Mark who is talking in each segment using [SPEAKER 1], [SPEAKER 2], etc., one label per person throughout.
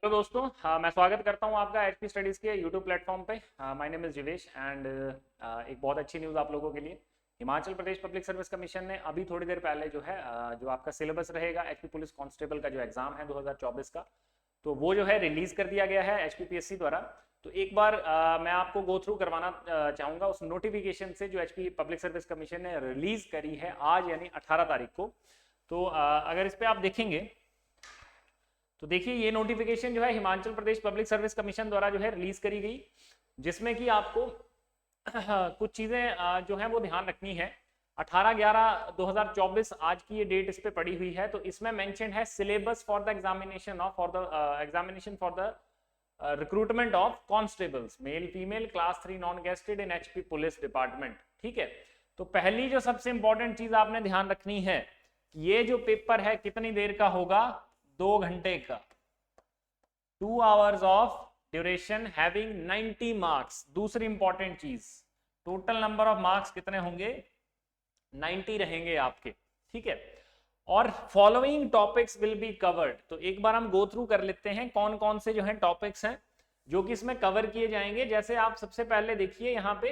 [SPEAKER 1] Hello दोस्तों, मैं स्वागत करता हूं आपका एचपी स्टडीज़ के यूट्यूब प्लेटफॉर्म पे। My name is Jivesh and एक बहुत अच्छी न्यूज़ आप लोगों के लिए। Himachal Pradesh public service commission ने अभी थोड़ी देर पहले जो है जो आपका सिलेबस रहेगा एचपी पुलिस कांस्टेबल का जो एग्ज़ाम है 2024 का, तो वो जो है रिलीज़ कर दिया गया है एचपीपीएससी द्वारा। तो एक बार मैं आपको गो थ्रू करवाना चाहूँगा उस नोटिफिकेशन से जो एचपी पब्लिक सर्विस कमीशन ने रिलीज़ करी है आज यानी 18 तारीख को। तो अगर इस पर आप देखेंगे तो देखिए ये नोटिफिकेशन जो है Himachal Pradesh public service commission द्वारा जो है रिलीज करी गई, जिसमें कि आपको कुछ चीजें जो है वो ध्यान रखनी है। 18/11/2024 आज की ये डेट इस पे पड़ी हुई है। तो इसमें मेंशन है syllabus for the examination for the recruitment of constables male female class 3 non gazetted in HP police department. ठीक है, तो पहली जो सबसे इंपॉर्टेंट चीज आपने ध्यान रखनी है कि ये जो पेपर है कितनी देर का होगा, 2 घंटे का, 2 hours of duration having 90 marks. दूसरी इंपॉर्टेंट चीज, टोटल नंबर ऑफ मार्क्स कितने होंगे, 90 रहेंगे आपके। ठीक है, और following topics will be covered. तो एक बार हम गो थ्रू कर लेते हैं कौन कौन से जो है टॉपिक्स हैं जो कि इसमें कवर किए जाएंगे। जैसे आप सबसे पहले देखिए यहाँ पे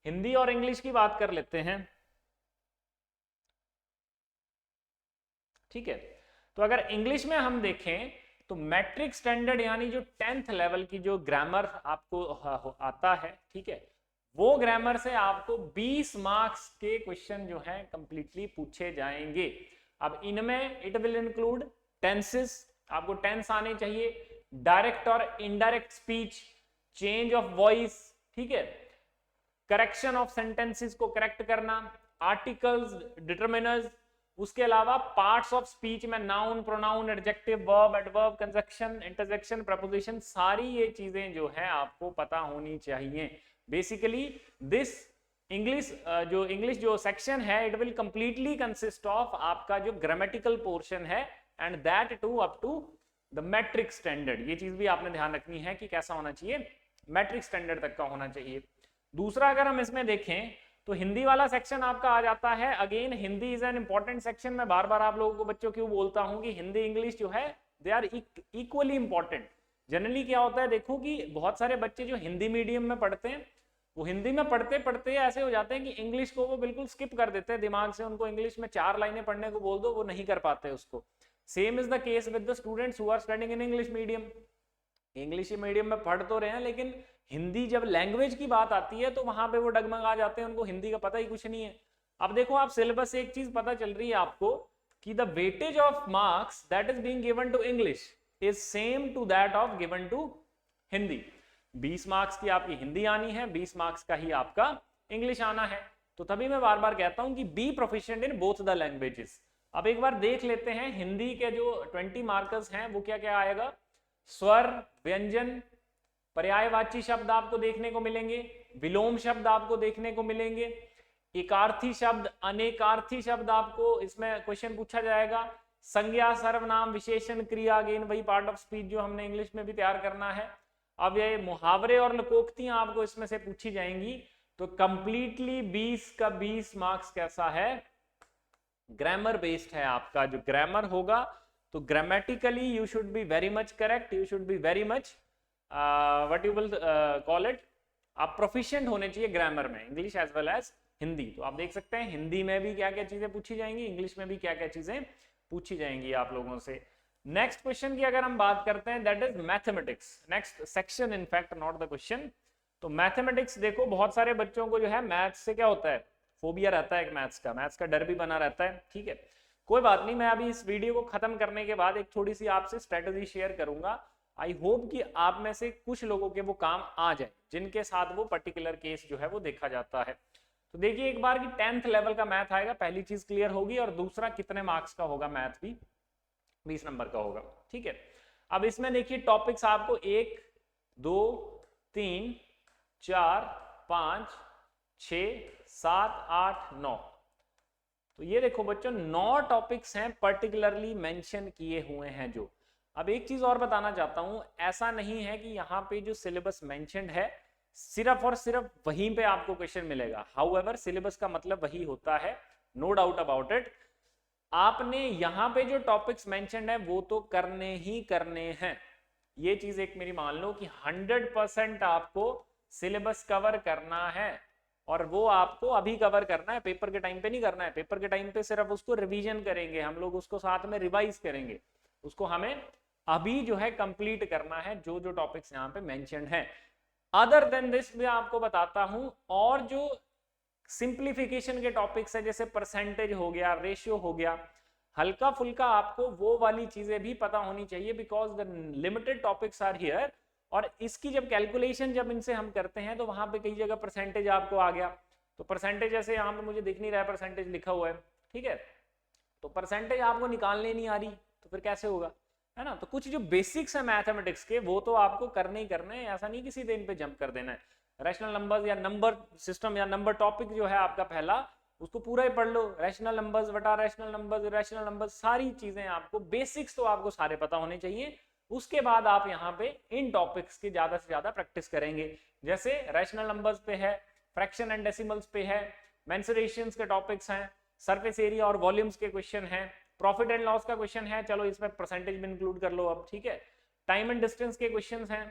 [SPEAKER 1] हिंदी और इंग्लिश की बात कर लेते हैं। ठीक है, तो अगर इंग्लिश में हम देखें तो मैट्रिक स्टैंडर्ड यानी जो 10th लेवल की जो ग्रामर आपको आता है, ठीक है, वो ग्रामर से आपको 20 मार्क्स के क्वेश्चन जो है कंप्लीटली पूछे जाएंगे। अब इनमें इट विल इंक्लूड टेंसेस, आपको टेंस आने चाहिए, डायरेक्ट और indirect speech, change of voice, ठीक है, करेक्शन ऑफ सेंटेंसेस को करेक्ट करना, आर्टिकल्स, डिटरमिनर्स, उसके अलावा पार्ट्स ऑफ स्पीच में noun, pronoun, adjective, verb, adverb, conjunction, interjection, preposition, सारी ये चीजें जो है आपको पता होनी चाहिए। बेसिकली दिस इंग्लिश जो सेक्शन है it will completely consist of आपका जो ग्रामेटिकल पोर्शन है and that to up to the matric standard. ये चीज भी आपने ध्यान रखनी है कि कैसा होना चाहिए, मैट्रिक स्टैंडर्ड तक का होना चाहिए। दूसरा अगर हम इसमें देखें तो हिंदी वाला सेक्शन आपका आ जाता है। Again Hindi is an important section. मैं बार बार आप लोगों को बच्चों क्यों बोलता हूं कि हिंदी इंग्लिश जो है they are equally important. Generally क्या होता है, देखो कि बहुत सारे बच्चे जो हिंदी मीडियम में पढ़ते हैं वो हिंदी में पढ़ते पढ़ते ऐसे हो जाते हैं कि इंग्लिश को वो बिल्कुल स्किप कर देते हैं दिमाग से। उनको इंग्लिश में 4 लाइनें पढ़ने को बोल दो वो नहीं कर पाते उसको। Same is the case with the students who are studying in English medium. English medium में पढ़ तो रहे हैं लेकिन हिंदी जब लैंग्वेज की बात आती है तो वहां पे वो डगमगा जाते हैं, उनको हिंदी का पता ही कुछ नहीं है। अब देखो आप सिलेबस से एक चीज पता चल रही है आपको कि the weightage of marks that is being given to English is same to that of given to Hindi. 20 marks की आपकी हिंदी आनी है, 20 मार्क्स का ही आपका इंग्लिश आना है। तो तभी मैं बार बार कहता हूं कि be proficient in both the languages. अब एक बार देख लेते हैं हिंदी के जो 20 मार्कर्स हैं वो क्या क्या आएगा। स्वर, व्यंजन, पर्यायवाची शब्द आपको देखने को मिलेंगे, विलोम शब्द आपको देखने को मिलेंगे, एकार्थी शब्द, अनेकार्थी शब्द आपको इसमें क्वेश्चन पूछा जाएगा, संज्ञा, सर्वनाम, विशेषण, क्रिया, अगेन वही पार्ट ऑफ स्पीच जो हमने इंग्लिश में भी तैयार करना है। अब ये मुहावरे और लोकोक्तियां आपको इसमें से पूछी जाएंगी। तो कंप्लीटली 20 का 20 मार्क्स कैसा है, ग्रामर बेस्ड है। आपका जो ग्रामर होगा तो grammatically you should be very much correct, you should be very much what you will call it, आप प्रोफिशिएंट होने चाहिए ग्रामर में, English as well as Hindi. तो आप देख सकते हैं हिंदी में भी क्या क्या चीजें पूछी जाएंगी, इंग्लिश में भी क्या क्या चीजें पूछी जाएंगी आप लोगों से। नेक्स्ट क्वेश्चन की अगर हम बात करते हैं that is mathematics, next section in fact not the question. तो मैथमेटिक्स देखो बहुत सारे बच्चों को जो है मैथ्स से क्या होता है, फोबिया रहता है, एक मैथ्स का डर भी बना रहता है। ठीक है, कोई बात नहीं, मैं अभी इस वीडियो को खत्म करने के बाद एक थोड़ी सी आपसे स्ट्रेटजी शेयर करूंगा। आई होप कि आप में से कुछ लोगों के वो काम आ जाए जिनके साथ वो पर्टिकुलर केस जो है वो देखा जाता है। तो देखिए एक बार कि 10th लेवल का मैथ आएगा, पहली चीज क्लियर होगी, और दूसरा कितने मार्क्स का होगा, मैथ भी 20 नंबर का होगा। ठीक है, अब इसमें देखिए टॉपिक्स आपको 1 2 3 4 5 6 7 8 9, तो ये देखो बच्चों 9 टॉपिक्स हैं पर्टिकुलरली मेंशन किए हुए हैं जो। अब एक चीज और बताना चाहता हूं, ऐसा नहीं है कि यहाँ पे जो सिलेबस मेंशन्ड है सिर्फ और सिर्फ वहीं पे आपको क्वेश्चन मिलेगा। हाउएवर सिलेबस का मतलब वही होता है, नो डाउट अबाउट इट। आपने यहाँ पे जो टॉपिक्स मेंशन्ड है वो तो करने ही करने हैं। ये चीज एक मेरी मान लो कि 100% आपको सिलेबस कवर करना है, और वो आपको अभी कवर करना है, पेपर के टाइम पे नहीं करना है। पेपर के टाइम पे सिर्फ उसको रिवीजन करेंगे हम लोग, उसको साथ में रिवाइज करेंगे, उसको हमें अभी जो है कंप्लीट करना है, जो जो टॉपिक्स यहाँ पे मेंशन्ड हैं। अदर देन दिस मैं आपको बताता हूं, और जो सिंप्लीफिकेशन के टॉपिक्स है जैसे परसेंटेज हो गया, रेशियो हो गया, हल्का फुल्का आपको वो वाली चीजें भी पता होनी चाहिए, because the limited topics are here. और इसकी जब कैलकुलेशन जब इनसे हम करते हैं तो वहां पे कई जगह परसेंटेज आपको आ गया, तो परसेंटेज जैसे यहाँ पे मुझे दिख नहीं रहा है परसेंटेज लिखा हुआ है, ठीक है, तो परसेंटेज आपको निकालने नहीं आ रही तो फिर कैसे होगा, है ना। तो कुछ जो बेसिक्स है मैथमेटिक्स के वो तो आपको करने ही करने हैं, ऐसा नहीं किसी दिन पे जंप कर देना है। रैशनल नंबर्स या नंबर सिस्टम या नंबर टॉपिक जो है आपका पहला, उसको पूरा ही पढ़ लो, रैशनल नंबर्स बटा रैशनल नंबर्स, इरेशनल नंबर्स, सारी चीजें आपको बेसिक्स तो आपको सारे पता होने चाहिए। उसके बाद आप यहाँ पे इन टॉपिक्स की ज्यादा से ज्यादा प्रैक्टिस करेंगे, जैसे रैशनल नंबर्स पे है, फ्रैक्शन एंड डेसिमल्स पे है, मेंसुरेशंस के टॉपिक्स हैं, सरफेस एरिया और वॉल्यूम्स के क्वेश्चन हैं, प्रॉफिट एंड लॉस का क्वेश्चन है, चलो इसमें परसेंटेज भी इंक्लूड कर लो अब, ठीक है, टाइम एंड डिस्टेंस के क्वेश्चन हैं,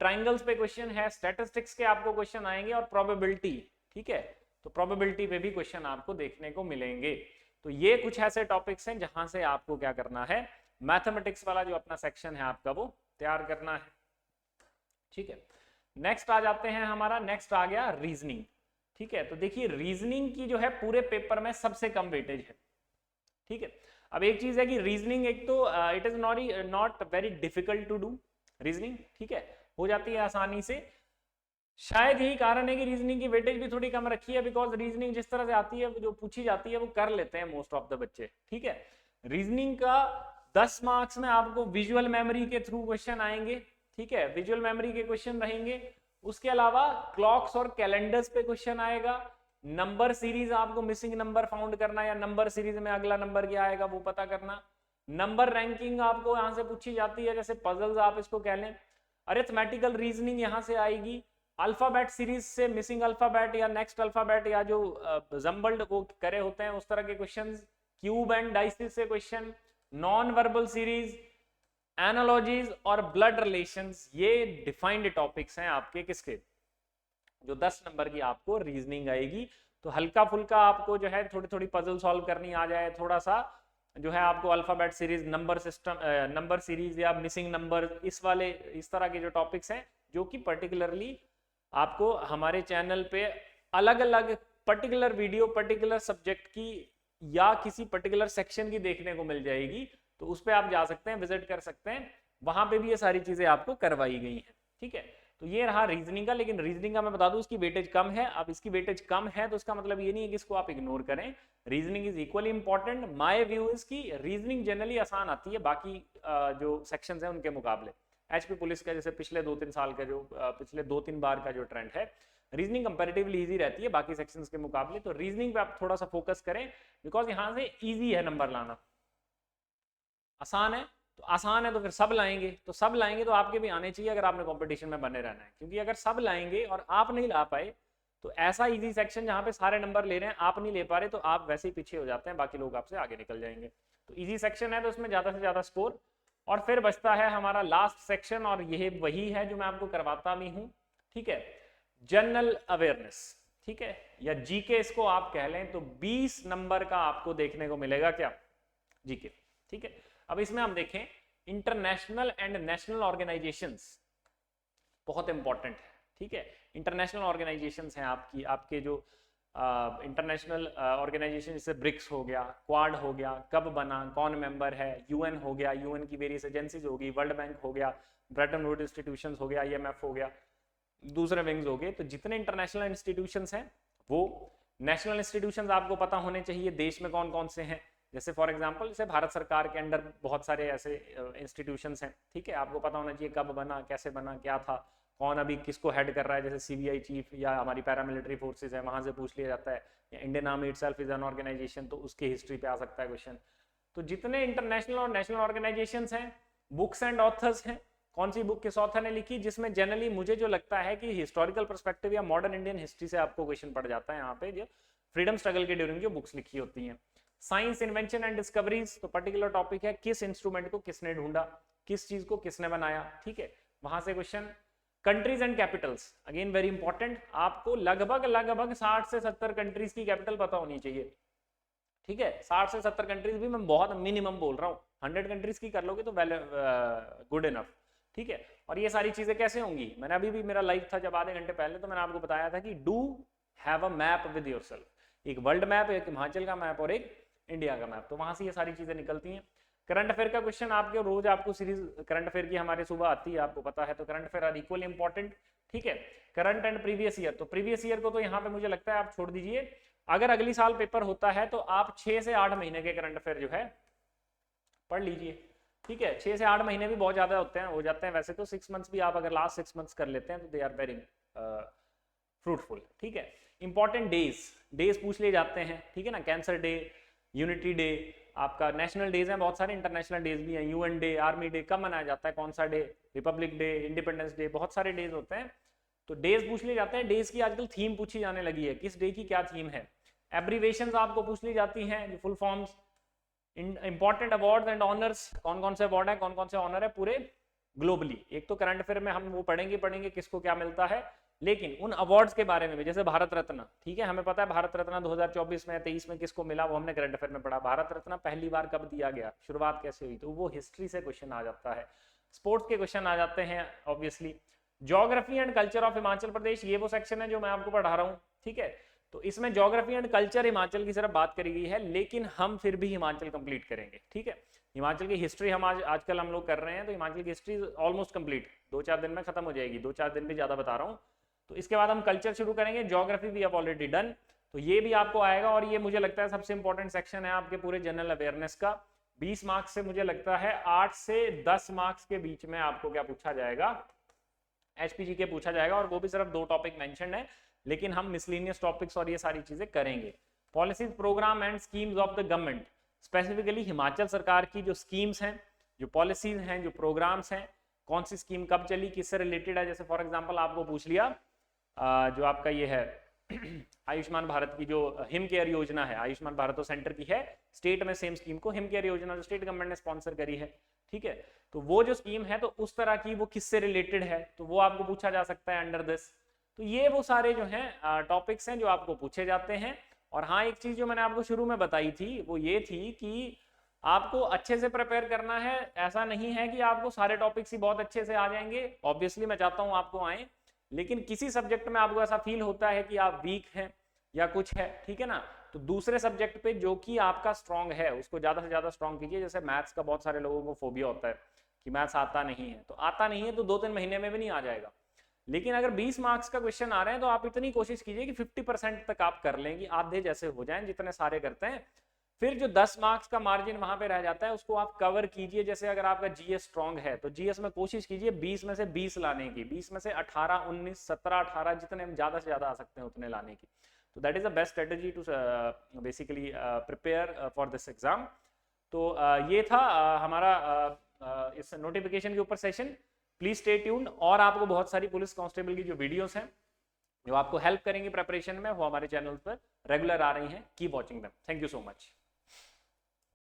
[SPEAKER 1] ट्राइंगल्स पे क्वेश्चन है, स्टैटिस्टिक्स के आपको क्वेश्चन आएंगे, और प्रोबेबिलिटी, ठीक है, तो प्रोबेबिलिटी पे भी क्वेश्चन आपको देखने को मिलेंगे। तो ये कुछ ऐसे टॉपिक्स हैं जहां से आपको क्या करना है, मैथमेटिक्स वाला जो अपना सेक्शन है आपका वो तैयार करना है, ठीक है। नेक्स्ट आ जाते हैं, हमारा नेक्स्ट आ गया रीजनिंग, ठीक है। तो देखिए रीजनिंग की जो है पूरे पेपर में सबसे कम वेटेज है, ठीक है। अब एक चीज है कि रीजनिंग एक तो it is not very difficult to do reasoning, ठीक है, हो जाती है आसानी से। शायद यही कारण है कि रीजनिंग की वेटेज भी थोड़ी कम रखी है, बिकॉज रीजनिंग जिस तरह से आती है, जो पूछी जाती है वो कर लेते हैं मोस्ट ऑफ द बच्चे, ठीक है। रीजनिंग का 10 मार्क्स में आपको विजुअल मेमोरी के थ्रू क्वेश्चन आएंगे, ठीक है, विजुअल मेमोरी के क्वेश्चन रहेंगे। उसके अलावा क्लॉक्स और कैलेंडर्स पे क्वेश्चन आएगा, नंबर सीरीज आपको मिसिंग नंबर फाउंड करना, या नंबर सीरीज में अगला नंबर क्या आएगा वो पता करना, नंबर रैंकिंग आपको यहाँ से पूछी जाती है, जैसे पजल्स आप इसको कह लें, अरिथमेटिकल रीजनिंग यहाँ से आएगी, अल्फाबेट सीरीज से मिसिंग अल्फाबेट या नेक्स्ट अल्फाबेट या जो जम्बल्ड वो करे होते हैं उस तरह के क्वेश्चंस, क्यूब एंड डाइसिस से question, non verbal series, analogies और ब्लड रिलेशंस, ये डिफाइंड टॉपिक्स हैं आपके किसके, जो 10 नंबर की आपको रीजनिंग आएगी। तो हल्का फुल्का आपको जो है थोड़ी थोड़ी पजल सॉल्व करनी आ जाए, थोड़ा सा जो है आपको alphabet series, number system, number series या मिसिंग नंबर, इस वाले इस तरह के जो टॉपिक्स हैं, जो कि पर्टिकुलरली आपको हमारे चैनल पे अलग अलग पर्टिकुलर वीडियो पर्टिकुलर सब्जेक्ट की या किसी पर्टिकुलर सेक्शन की देखने को मिल जाएगी, तो उस पर आप जा सकते हैं, विजिट कर सकते हैं, वहां पे भी ये सारी चीजें आपको करवाई गई हैं, ठीक है। तो ये रहा रीजनिंग का, लेकिन रीजनिंग का मैं बता दूं इसकी वेटेज कम है। अब इसकी वेटेज कम है तो इसका मतलब ये नहीं है कि इसको आप इग्नोर करें, reasoning is equally important. My view is की रीजनिंग जनरली आसान आती है बाकी जो सेक्शंस हैं उनके मुकाबले। एचपी पुलिस का जैसे पिछले 2-3 साल का जो पिछले 2-3 बार का जो ट्रेंड है, रीजनिंग कंपैरेटिवली इजी रहती है बाकी सेक्शंस के मुकाबले। तो रीजनिंग पे आप थोड़ा सा फोकस करें, बिकॉज यहाँ से इजी है नंबर लाना, आसान है। तो आसान है तो फिर सब लाएंगे, तो सब लाएंगे तो आपके भी आने चाहिए अगर आपने कंपटीशन में बने रहना है, क्योंकि अगर सब लाएंगे और आप नहीं ला पाए तो ऐसा इजी सेक्शन जहां पे सारे नंबर ले रहे हैं आप नहीं ले पा रहे, तो आप वैसे ही पीछे हो जाते हैं, बाकी लोग आपसे आगे निकल जाएंगे। तो इजी सेक्शन है तो इसमें ज्यादा से ज्यादा स्कोर। और फिर बचता है हमारा लास्ट सेक्शन, और यह वही है जो मैं आपको करवाता भी हूं, ठीक है, जनरल अवेयरनेस, ठीक है, या जीके इसको आप कह लें। तो 20 नंबर का आपको देखने को मिलेगा क्या, जीके, ठीक है। अब इसमें हम देखें इंटरनेशनल एंड नेशनल ऑर्गेनाइजेशंस बहुत इंपॉर्टेंट है, ठीक है। इंटरनेशनल ऑर्गेनाइजेशंस हैं आपकी, आपके जो इंटरनेशनल ऑर्गेनाइजेशन जैसे ब्रिक्स हो गया, क्वाड हो गया, कब बना, कौन मेंबर है, यूएन हो गया, यूएन की वेरियस एजेंसीज होगी, वर्ल्ड बैंक हो गया, ब्रेटन वुड्स इंस्टीट्यूशंस हो गया, आईएमएफ हो गया, दूसरे विंग्स हो गए। तो जितने इंटरनेशनल इंस्टीट्यूशंस हैं वो, नेशनल इंस्टीट्यूशंस आपको पता होने चाहिए देश में कौन कौन से हैं। जैसे फॉर एग्जांपल जैसे भारत सरकार के अंडर बहुत सारे ऐसे इंस्टीट्यूशंस हैं, ठीक है, आपको पता होना चाहिए कब बना, कैसे बना, क्या था, कौन अभी किसको हेड कर रहा है। जैसे सीबीआई चीफ या हमारी पैरामिलिट्री फोर्सेज है, वहां से पूछ लिया जाता है, या Indian army itself is an organization, तो उसकी हिस्ट्री पे आ सकता है क्वेश्चन। तो जितने इंटरनेशनल और नेशनल ऑर्गेनाइजेशंस हैं, बुक्स एंड ऑथर्स हैं, कौन सी बुक किस ऑथर ने लिखी, जिसमें जनरली मुझे जो लगता है कि हिस्टोरिकल पर्सपेक्टिव या मॉडर्न इंडियन हिस्ट्री से आपको क्वेश्चन पड़ जाता है यहाँ पे, जो फ्रीडम स्ट्रगल के ड्यूरिंग जो बुक्स लिखी होती हैं। साइंस, इन्वेंशन एंड डिस्कवरीज, तो पर्टिकुलर टॉपिक है किस इंस्ट्रूमेंट को किसने ढूंढा, किस चीज को किसने बनाया, ठीक है, वहां से question. Countries and Capitals, again very important, आपको लगभग लगभग 60 से 70 कंट्रीज की कैपिटल पता होनी चाहिए, ठीक है, 60 से 70 कंट्रीज भी मैं बहुत मिनिमम बोल रहा हूँ, 100 कंट्रीज की कर लोगे तो वेल गुड इनफ, ठीक है। और ये सारी चीजें कैसे होंगी, मैंने अभी भी मेरा लाइव था जब आधे घंटे पहले, तो मैंने आपको बताया था कि do have a map with yourself, एक वर्ल्ड मैप, एक हिमाचल का मैप और एक इंडिया का मैप, तो वहां से ये सारी चीजें निकलती हैं। करंट अफेयर का क्वेश्चन आपके रोज आपको सीरीज करंट अफेयर की हमारे सुबह आती है, आपको पता है, तो current affair are equally important, ठीक है। करंट एंड प्रीवियस ईयर, तो प्रीवियस ईयर को तो यहाँ पे मुझे लगता है आप छोड़ दीजिए, अगर अगली साल पेपर होता है तो आप 6 से 8 महीने के करंट अफेयर जो है पढ़ लीजिए, ठीक है। 6 से 8 महीने भी बहुत ज्यादा होते हैं, हो जाते हैं वैसे तो 6 मंथ्स भी आप अगर लास्ट 6 मंथ्स कर लेते हैं तो दे आर वेरी फ्रूटफुल, ठीक है। इंपॉर्टेंट डेज पूछ लिए जाते हैं, ठीक है ना, कैंसर डे, यूनिटी डे, आपका नेशनल डेज हैं बहुत सारे, इंटरनेशनल डेज भी हैं, यूएन डे, आर्मी डे, कब मनाया जाता है, कौन सा day, Republic day, independence day, बहुत सारे डेज होते हैं, तो डेज पूछ लिए जाते हैं। डेज की आजकल थीम पूछी जाने लगी है, किस डे की क्या थीम है। एब्रीवेशंस आपको पूछ ली जाती हैं, जो full forms. Important awards and honours, कौन कौन से अवार्ड है, कौन कौन से ऑनर है पूरे ग्लोबली, एक तो करंट अफेयर में हम वो पढ़ेंगे किसको क्या मिलता है, लेकिन उन अवार्ड्स के बारे में भी, जैसे भारत रत्न, ठीक है, हमें पता है भारत रत्न 2024 में 23 में किसको मिला, वो हमने करंट अफेयर में पढ़ा। भारत रत्न पहली बार कब दिया गया, शुरुआत कैसे हुई, तो वो हिस्ट्री से क्वेश्चन आ जाता है। स्पोर्ट्स के क्वेश्चन आ जाते हैं obviously. Geography and culture of Himachal Pradesh, ये वो सेक्शन है जो मैं आपको पढ़ा रहा हूँ, ठीक है। तो इसमें ज्योग्राफी एंड कल्चर हिमाचल की सिर्फ बात करी गई है, लेकिन हम फिर भी हिमाचल कंप्लीट करेंगे, ठीक है। हिमाचल की हिस्ट्री हम आजकल हम लोग कर रहे हैं, तो हिमाचल की हिस्ट्री ऑलमोस्ट कंप्लीट 2-4 दिन में खत्म हो जाएगी, 2-4 दिन भी ज्यादा बता रहा हूँ। तो इसके बाद हम कल्चर शुरू करेंगे, ज्योग्राफी भी अब ऑलरेडी डन, तो ये भी आपको आएगा। और ये मुझे लगता है सबसे इंपॉर्टेंट सेक्शन है आपके पूरे जनरल अवेयरनेस का। 20 मार्क्स से मुझे लगता है 8 से 10 मार्क्स के बीच में आपको क्या पूछा जाएगा, एचपीजी के पूछा जाएगा, और वो भी सिर्फ 2 टॉपिक मेंशन है, लेकिन हम मिसलेनियस टॉपिक्स और ये सारी चीजें करेंगे। Policies, program and schemes of the government, specifically Himachal सरकार की जो स्कीम्स हैं, जो पॉलिसीज हैं, जो प्रोग्राम्स हैं, कौन सी स्कीम कब चली, किससे रिलेटेड है। जैसे फॉर एग्जांपल आपको पूछ लिया जो आपका ये है आयुष्मान भारत की जो हिम केयर योजना है, आयुष्मान भारत तो सेंटर की है, स्टेट में सेम स्कीम को हिम केयर योजना जो स्टेट गवर्नमेंट ने स्पॉन्सर करी है, ठीक है। तो वो जो स्कीम है तो उस तरह की वो किससे रिलेटेड है, तो वो आपको पूछा जा सकता है अंडर दिस। तो ये वो सारे जो हैं टॉपिक्स हैं जो आपको पूछे जाते हैं। और हाँ, एक चीज जो मैंने आपको शुरू में बताई थी वो ये थी कि आपको अच्छे से प्रिपेयर करना है। ऐसा नहीं है कि आपको सारे टॉपिक्स ही बहुत अच्छे से आ जाएंगे, ऑब्वियसली मैं चाहता हूँ आपको आए, लेकिन किसी सब्जेक्ट में आपको ऐसा फील होता है कि आप वीक हैं या कुछ है, ठीक है ना, तो दूसरे सब्जेक्ट पे जो कि आपका स्ट्रांग है उसको ज्यादा से ज्यादा स्ट्रांग कीजिए। जैसे मैथ्स का बहुत सारे लोगों को फोबिया होता है कि मैथ्स आता नहीं है, तो आता नहीं है तो 2-3 महीने में भी नहीं आ जाएगा, लेकिन अगर 20 मार्क्स का क्वेश्चन आ रहे हैं तो आप इतनी कोशिश कीजिए कि 50% तक आप कर लेंगे, आधे जैसे हो जाएं जितने सारे करते हैं। फिर जो 10 मार्क्स का मार्जिन वहां पे रह जाता है उसको आप कवर कीजिए। जैसे अगर आपका जीएस स्ट्रांग है तो जीएस में कोशिश कीजिए 20 में से 20 लाने की, 20 में से 18, 19, 17, 18 जितने ज्यादा से ज्यादा आ सकते हैं उतने लाने की। तो that is the best strategy to basically prepare for this exam. तो ये था हमारा इस नोटिफिकेशन के ऊपर सेशन। प्लीज स्टे ट्यून्ड, और आपको बहुत सारी पुलिस कांस्टेबल की जो वीडियोस हैं जो आपको हेल्प करेंगे प्रिपरेशन में, वो हमारे चैनल पर रेगुलर आ रही हैं। Keep watching them. Thank you so much.